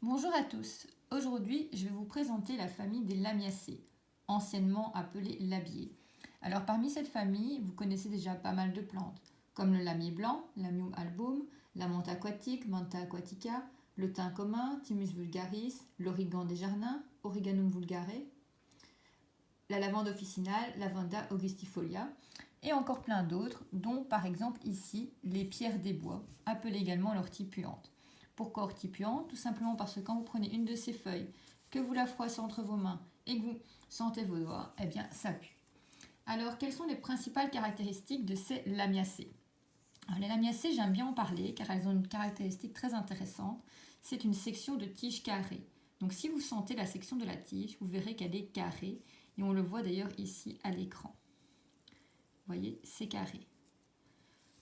Bonjour à tous, aujourd'hui je vais vous présenter la famille des Lamiacées, anciennement appelée labier. Alors parmi cette famille, vous connaissez déjà pas mal de plantes, comme le lamier blanc, Lamium album, la menthe aquatique, Mentha aquatica, le thym commun, Thymus vulgaris, l'origan des jardins, Origanum vulgare, la lavande officinale, Lavanda augustifolia, et encore plein d'autres, dont par exemple ici les pierres des bois, appelées également l'ortie puante. Pourquoi ortie puante? Tout simplement parce que quand vous prenez une de ces feuilles, que vous la froissez entre vos mains et que vous sentez vos doigts, eh bien ça pue. Alors quelles sont les principales caractéristiques de ces lamiacées? Les lamiacées, j'aime bien en parler car elles ont une caractéristique très intéressante, c'est une section de tige carrée. Donc si vous sentez la section de la tige, vous verrez qu'elle est carrée et on le voit d'ailleurs ici à l'écran. Vous voyez, c'est carré.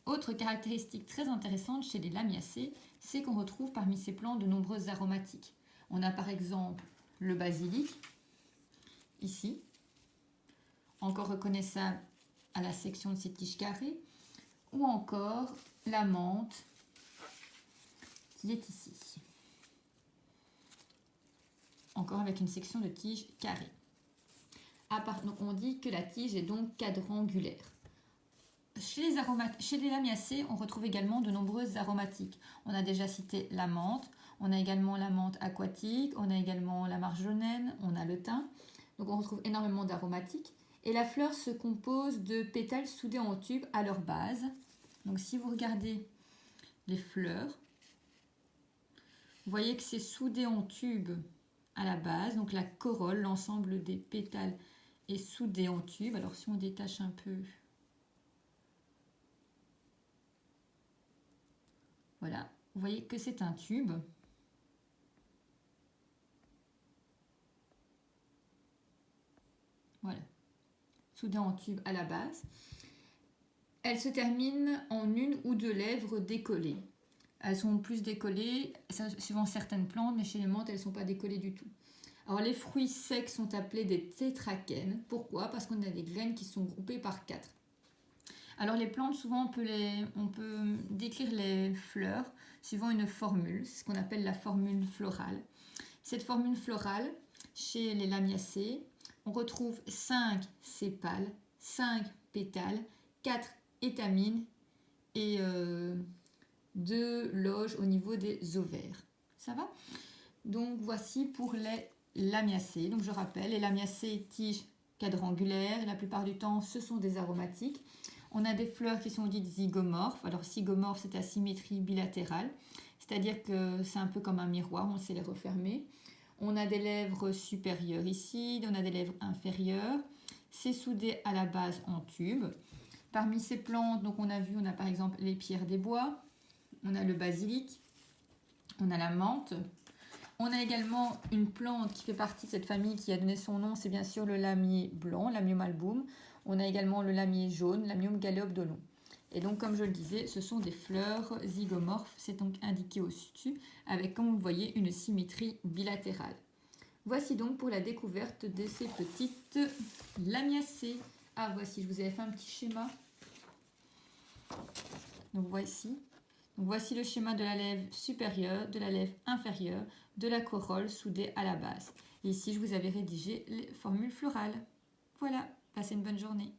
Autre caractéristique très intéressante chez les lamiacées, c'est qu'on retrouve parmi ces plantes de nombreuses aromatiques. On a par exemple le basilic, ici, encore reconnaissable à la section de ces tiges carrées, ou encore la menthe qui est ici, encore avec une section de tige carrée. Donc on dit que la tige est donc quadrangulaire. Chez les lamiacées, on retrouve également de nombreuses aromatiques. On a déjà cité la menthe, on a également la menthe aquatique, on a également la marjolaine, on a le thym. Donc on retrouve énormément d'aromatiques. Et la fleur se compose de pétales soudés en tube à leur base. Donc si vous regardez les fleurs, vous voyez que c'est soudé en tube à la base. Donc la corolle, l'ensemble des pétales est soudé en tube. Alors si on détache un peu... Voilà, vous voyez que c'est un tube. Voilà, soudé en tube à la base. Elle se termine en une ou deux lèvres décollées. Elles sont plus décollées, suivant certaines plantes, mais chez les menthes, elles ne sont pas décollées du tout. Alors les fruits secs sont appelés des tétraquènes. Pourquoi? Parce qu'on a des graines qui sont groupées par 4. Alors les plantes, souvent on peut décrire les fleurs suivant une formule, c'est ce qu'on appelle la formule florale. Cette formule florale, chez les lamiacées, on retrouve 5 sépales, 5 pétales, 4 étamines et 2 loges au niveau des ovaires. Ça va? Donc voici pour les lamiacées. Donc je rappelle, les lamiacées tiges quadrangulaires, la plupart du temps ce sont des aromatiques. On a des fleurs qui sont dites zygomorphes. Alors zygomorphe, c'est à symétrie bilatérale, c'est-à-dire que c'est un peu comme un miroir, on sait les refermer. On a des lèvres supérieures ici, on a des lèvres inférieures. C'est soudé à la base en tube. Parmi ces plantes, donc on a par exemple les pierres des bois, on a le basilic, on a la menthe. On a également une plante qui fait partie de cette famille qui a donné son nom, c'est bien sûr le lamier blanc, Lamium album. On a également le lamier jaune, Lamium galeopdolon. Et donc, comme je le disais, ce sont des fleurs zygomorphes, c'est donc indiqué au-dessus, avec, comme vous le voyez, une symétrie bilatérale. Voici donc pour la découverte de ces petites lamiacées. Ah, voici, je vous avais fait un petit schéma. Donc, voici le schéma de la lèvre supérieure, de la lèvre inférieure, de la corolle soudée à la base. Et ici, je vous avais rédigé les formules florales. Voilà, passez une bonne journée.